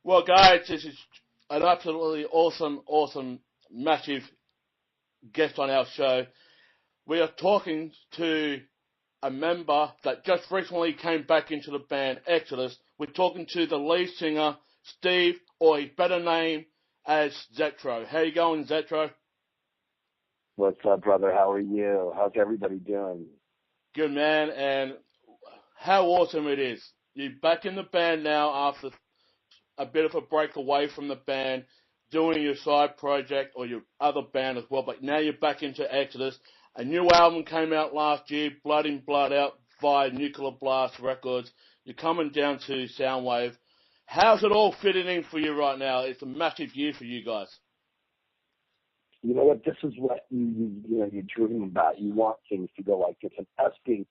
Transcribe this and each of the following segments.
Well, guys, this is an absolutely awesome, massive guest on our show. We are talking to a member that just recently came back into the band, Exodus. We're talking to the lead singer, Steve, or he's better known as Zetro. How you going, Zetro? What's up, brother? How are you? How's everybody doing? Good, man, and how awesome it is. You're back in the band now after a bit of a break away from the band, doing your side project or your other band as well, but now you're back into Exodus. A new album came out last year, Blood In, Blood Out, via Nuclear Blast Records. You're coming down to Soundwave. How's it all fitting in for you right now? It's a massive year for you guys. You know what? This is what you dream about. You want things to go like this. And us being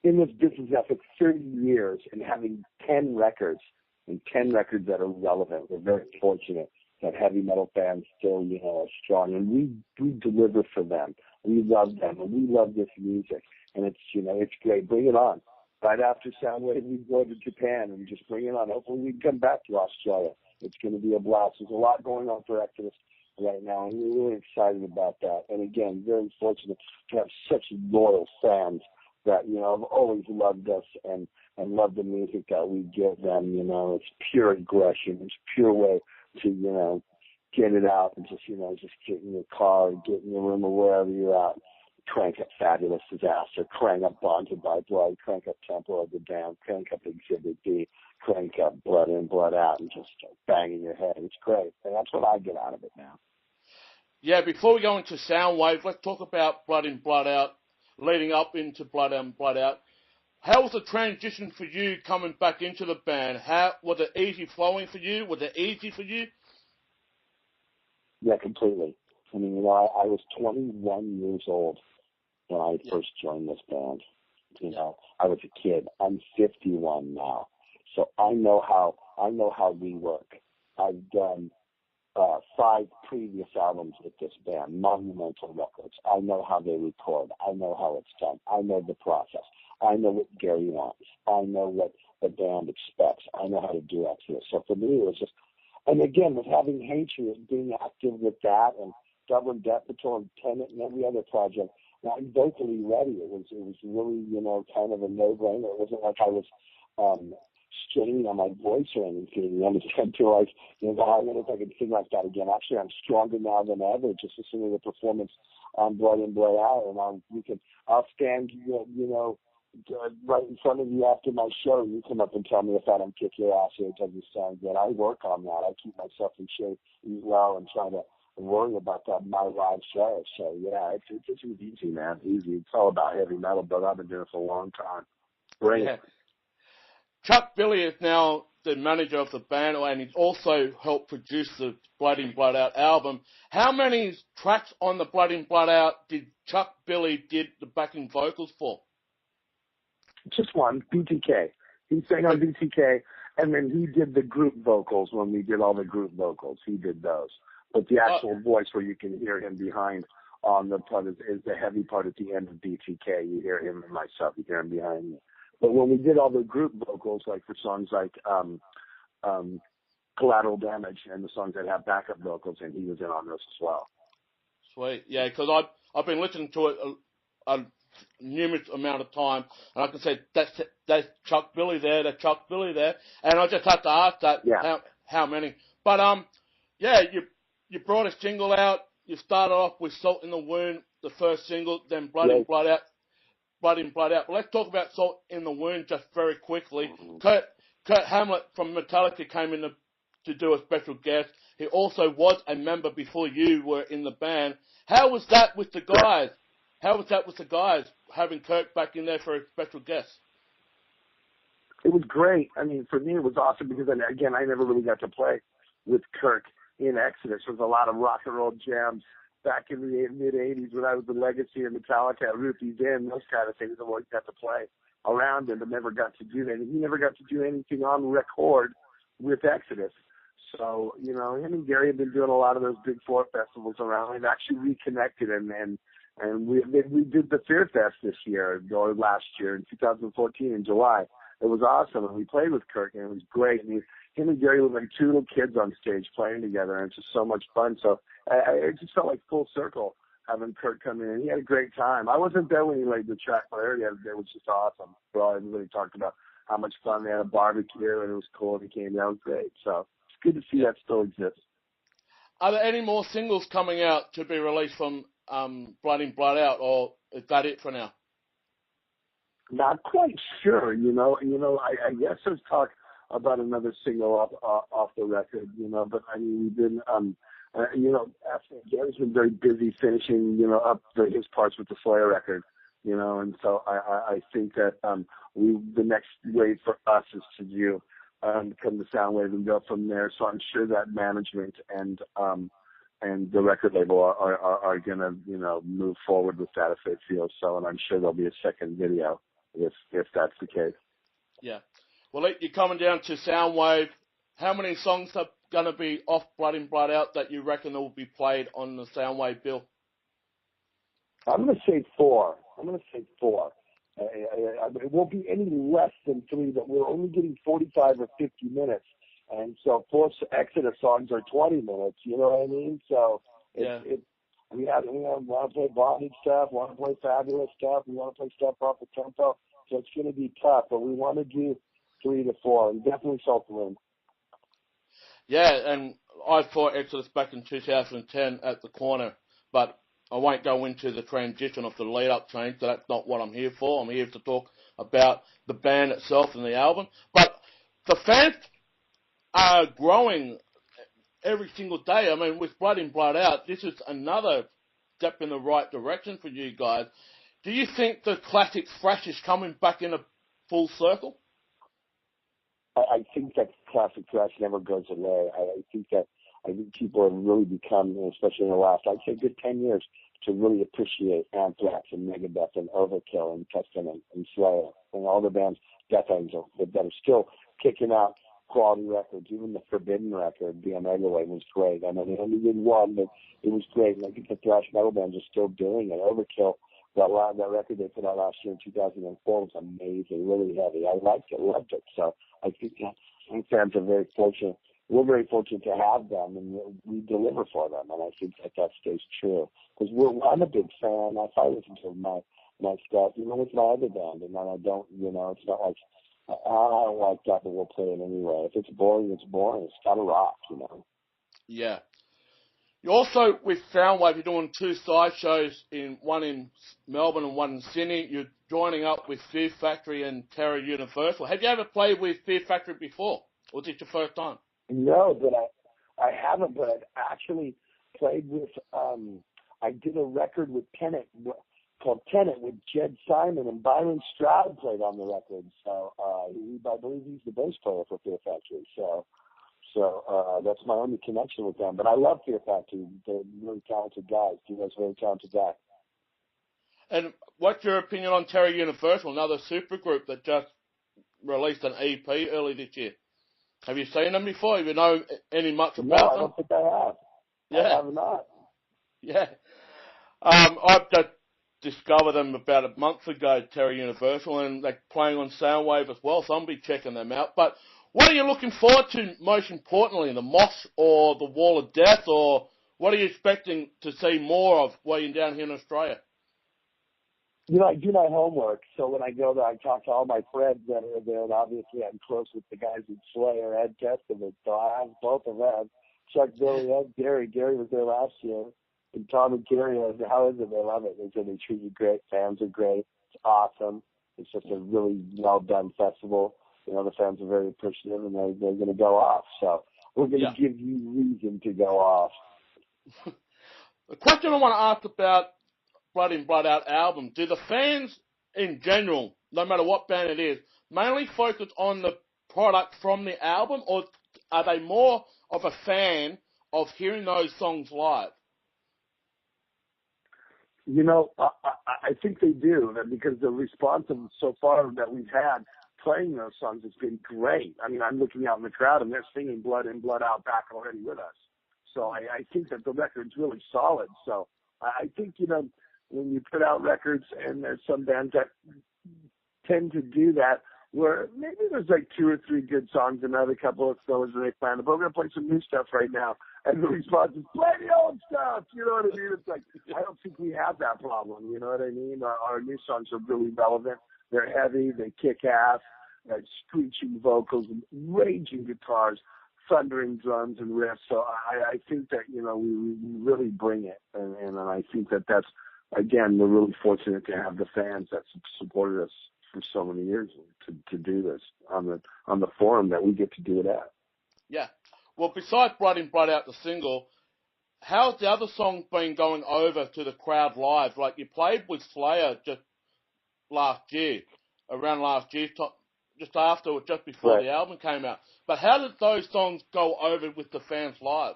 in this business now for 30 years and having 10 records, and 10 records that are relevant. We're very fortunate that heavy metal fans still, are strong, and we deliver for them. We love them, and we love this music, and it's great. Bring it on. Right after Soundwave, we go to Japan and just bring it on. Hopefully we can come back to Australia. It's going to be a blast. There's a lot going on for Exodus right now, and we're really excited about that. And again, very fortunate to have such loyal fans that, have always loved us and love the music that we give them. It's pure aggression. It's pure way to, get it out and just get in your car, get in your room or wherever you're at, crank up Fabulous Disaster, crank up Bonded by Blood, crank up Temple of the Damned, crank up Exhibit B, crank up Blood In, Blood Out, and just start banging your head. It's great. And that's what I get out of it now. Yeah, before we go into Soundwave, let's talk about Blood In, Blood Out, leading up into Blood In, Blood Out. How was the transition for you coming back into the band? Was it easy flowing for you? Was it easy for you? Yeah, completely. I mean, I was 21 years old when I first joined this band. I was a kid. I'm 51 now, so I know how we work. I've done 5 previous albums with this band, Monumental Records. I know how they record. I know how it's done. I know the process. I know what Gary wants. I know what the band expects. I know how to do Exodus. So for me, it was just, and again, with having Hatred, being active with that, and Dublin Death Patrol and Tenet and every other project, I'm vocally ready. It was really, kind of a no-brainer. It wasn't like I was straining on my voice or anything. I just feel like, I don't know if I can sing like that again. Actually, I'm stronger now than ever, just listening to the performance on Blood In, Blood Out, and I'll stand, right in front of you after my show. You come up and tell me if I don't kick your ass or it doesn't sound good. I work on that. I keep myself in shape, eat well, and try to worry about that in my live show. So yeah, it's easy, man. Easy. It's all about heavy metal, but I've been doing it for a long time. Great. Yeah. Chuck Billy is now the manager of the band, and he's also helped produce the Blood In, Blood Out album. How many tracks on the Blood In, Blood Out did Chuck Billy did the backing vocals for? Just one, BTK. He sang on BTK, and then he did the group vocals when we did all the group vocals. He did those. But the actual voice where you can hear him behind on the part is the heavy part at the end of BTK. You hear him and myself. You hear him behind me. But when we did all the group vocals, like for songs like Collateral Damage and the songs that have backup vocals, and he was in on those as well. Sweet. Yeah, because I've been listening to it a numerous amount of time, and I can say that's Chuck Billy there, that's Chuck Billy there, and I just have to ask that how many. But you brought a single out. You started off with Salt in the Wound, the first single, then Blood In, Blood Out. Blood In, Blood Out. But let's talk about Salt in the Wound just very quickly. Mm-hmm. Kurt Hamlet from Metallica came in to do a special guest. He also was a member before you were in the band. How was that with the guys? Having Kurt back in there for a special guest? It was great. I mean, for me, it was awesome because, again, I never really got to play with Kirk in Exodus. There was a lot of rock and roll jams back in the mid-'80s when I was in Legacy and Metallica, Ruthie's Inn, those kind of things. I always got to play around him, but never got to do that. And he never got to do anything on record with Exodus. So, him and Gary have been doing a lot of those big four festivals around. We've actually reconnected, and we did the Fear Fest this year, or last year in 2014 in July. it was awesome. And we played with Kirk, and it was great. And him and Gary looked like two little kids on stage playing together, and it's just so much fun. So it just felt like full circle having Kirk come in. He had a great time. I wasn't there when he laid the track, but I heard it was just awesome. Well, everybody talked about how much fun they had a barbecue, and it was cool, and he came down. It was great. So it's good to see that still exists. Are there any more singles coming out to be released from Blood In, Blood Out, or is that it for now? Not quite sure, I guess there's talk about another single off the record, but I mean, we've been, after Gary's been very busy finishing, up his parts with the Slayer record, and so I think that, the next wave for us is to do, come to Soundwave and go from there. So I'm sure that management and the record label are gonna, move forward with that if they feel so, and I'm sure there'll be a second video if that's the case. Yeah. Well, you're coming down to Soundwave. How many songs are going to be off Blood In, Blood Out that you reckon will be played on the Soundwave bill? I'm going to say 4. It won't be any less than 3, but we're only getting 45 or 50 minutes. And so 4 Exodus songs are 20 minutes, you know what I mean? So we want to play bondage stuff, want to play fabulous stuff, we want to play stuff off the tempo. So it's going to be tough, but we want to do 3 to 4, and definitely Salt the Wind. Yeah, and I fought Exodus back in 2010 at the corner, but I won't go into the transition of the lead-up change, so that's not what I'm here for. I'm here to talk about the band itself and the album. But the fans are growing every single day. I mean, with Blood In, Blood Out, this is another step in the right direction for you guys. Do you think the classic thrash is coming back in a full circle? I think that classic thrash never goes away. I think people have really become, especially in the last, I'd say, good 10 years, to really appreciate Anthrax and Megadeth and Overkill and Testament and Slayer and all the bands, Death Angel, that are still kicking out quality records. Even the Forbidden record, the Omega Wave, was great. I mean, they only did one, but it was great. And I think the thrash metal bands are still doing it. Overkill, that record they put out last year in 2004 was amazing, really heavy. I liked it, loved it. So I think fans are very fortunate. We're very fortunate to have them, and we deliver for them. And I think that stays true. Because I'm a big fan. If I listen to my stuff, with my other band, and then I don't, it's not like, I don't like that, but we'll play it anyway. If it's boring, it's boring. It's got to rock, Yeah. You're also, with Soundwave, you're doing 2 side shows, one in Melbourne and one in Sydney. You're joining up with Fear Factory and Terror Universal. Have you ever played with Fear Factory before, or is it your first time? No, but I haven't, but I've actually played with, I did a record with Tenet, called Tenet, with Jed Simon, and Byron Stroud played on the record. So I believe he's the bass player for Fear Factory. So that's my only connection with them. But I love Fear Factory. They're really talented guys. Dino's a very talented guy. And what's your opinion on Terror Universal, another supergroup that just released an EP early this year? Have you seen them before? Have you know any much about them? No, I don't think I have. Yeah. I have not. Yeah. I've just discovered them about a month ago, Terror Universal, and they're playing on Soundwave as well, so I'll be checking them out. But what are you looking forward to most importantly, the Moss or the Wall of Death, or what are you expecting to see more of while you're down here in Australia? I do my homework, so when I go there, I talk to all my friends that are there, and obviously I'm close with the guys in Slayer, Ed Testament, so I have both of them. Chuck, Billy, Ed, Gary. Gary was there last year, and Tom and Gary, how is it? They love it. They said they treat you great. Fans are great. It's awesome. It's just a really well-done festival. The fans are very appreciative, and they're going to go off. So we're going to give you reason to go off. The question I want to ask about Blood In, Blood Out album, do the fans in general, no matter what band it is, mainly focus on the product from the album, or are they more of a fan of hearing those songs live? I think they do, because the response so far that we've had playing those songs has been great. I mean, I'm looking out in the crowd, and they're singing Blood In, Blood Out back already with us. So I think that the record's really solid. So I think, when you put out records, and there's some bands that tend to do that, where maybe there's like 2 or 3 good songs, another couple of fillers that they planned, but we're going to play some new stuff right now. And the response is, play the old stuff. You know what I mean? It's like, I don't think we have that problem. You know what I mean? Our new songs are really relevant. They're heavy. They kick ass. Screeching vocals, and raging guitars, thundering drums and riffs. So I think that, you know, we really bring it. And I think that that's, again, we're really fortunate to have the fans that supported us for so many years to do this on the forum that we get to do it at. Yeah. Well, besides Blood In, Blood Out, the single, how's the other songs been going over to the crowd live? Like, you played with Slayer just around last year, just after or just before the album came out. But how did those songs go over with the fans live?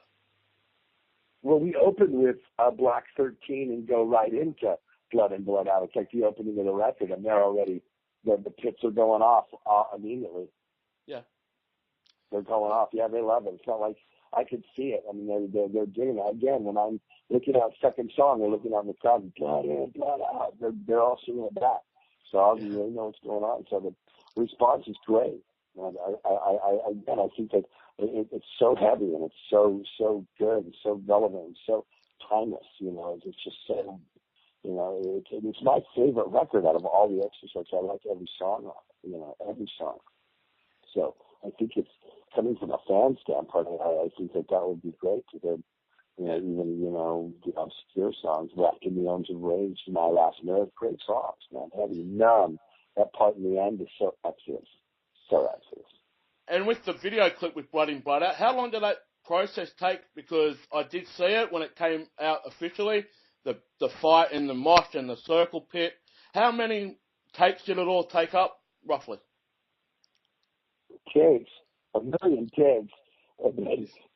Well, we opened with Black 13 and go right into Blood In, Blood Out. It's like the opening of the record, and they're already, the pits are going off immediately. Yeah. They're going off. Yeah, they love it. It's not like I could see it. I mean, they're doing it. Again, when I'm looking at second song, they're looking out in the crowd, Blood In, Blood Out. They're all singing it back. So I don't really know what's going on. So the response is great. And I think that it's so heavy and it's so good and so relevant and so timeless. You know, it's just so, you know, it's my favorite record out of all the Exorcists. I like every song on it. You know, every song. So I think it's coming from a fan standpoint. I think that would be great to hear. You know, even, you know, the obscure songs, Wrapped in the Arms of Rage, My Last Nerve, great songs, man. Heavy, Numb, that part in the end is so Exodus. So Exodus. And with the video clip with Blood In, Blood Out, how long did that process take? Because I did see it when it came out officially, the fight in the mosh and the circle pit. How many takes did it all take up, roughly? Takes, 1 million takes.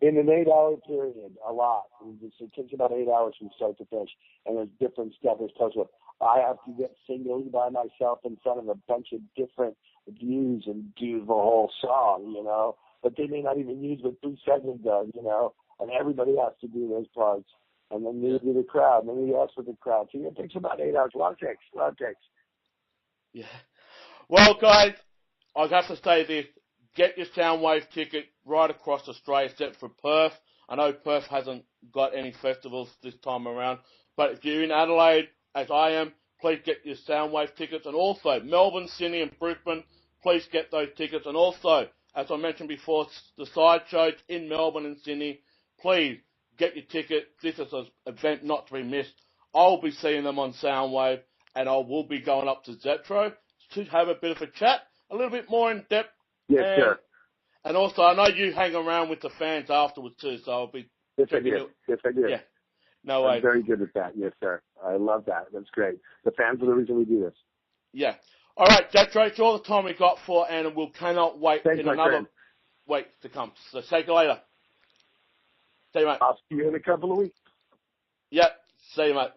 In an 8-hour period, a lot. It takes about 8 hours from start to finish. And there's different stuff. There's parts where I have to get singly by myself in front of a bunch of different views and do the whole song, you know. But they may not even use what 3 seconds does, you know. And everybody has to do those parts. And then you do the crowd. And then you ask for the crowd. So it takes about 8 hours. A lot of takes. Yeah. Well, guys, I have to say this. Get your Soundwave ticket right across Australia except for Perth. I know Perth hasn't got any festivals this time around, but if you're in Adelaide, as I am, please get your Soundwave tickets. And also, Melbourne, Sydney and Brisbane, please get those tickets. And also, as I mentioned before, the side shows in Melbourne and Sydney, please get your ticket. This is an event not to be missed. I'll be seeing them on Soundwave, and I will be going up to Zetro to have a bit of a chat, a little bit more in depth. Yes, sir. And also, I know you hang around with the fans afterwards too, so I'll be... Yes, I did. Yeah. No way. I'm very good at that. Yes, sir. I love that. That's great. The fans are the reason we do this. Yeah. All right, Zetro, it's all the time we got for, and we cannot wait Thanks, in another week to come. So, see you later. See you, mate. I'll see you in a couple of weeks. Yep. See you, mate.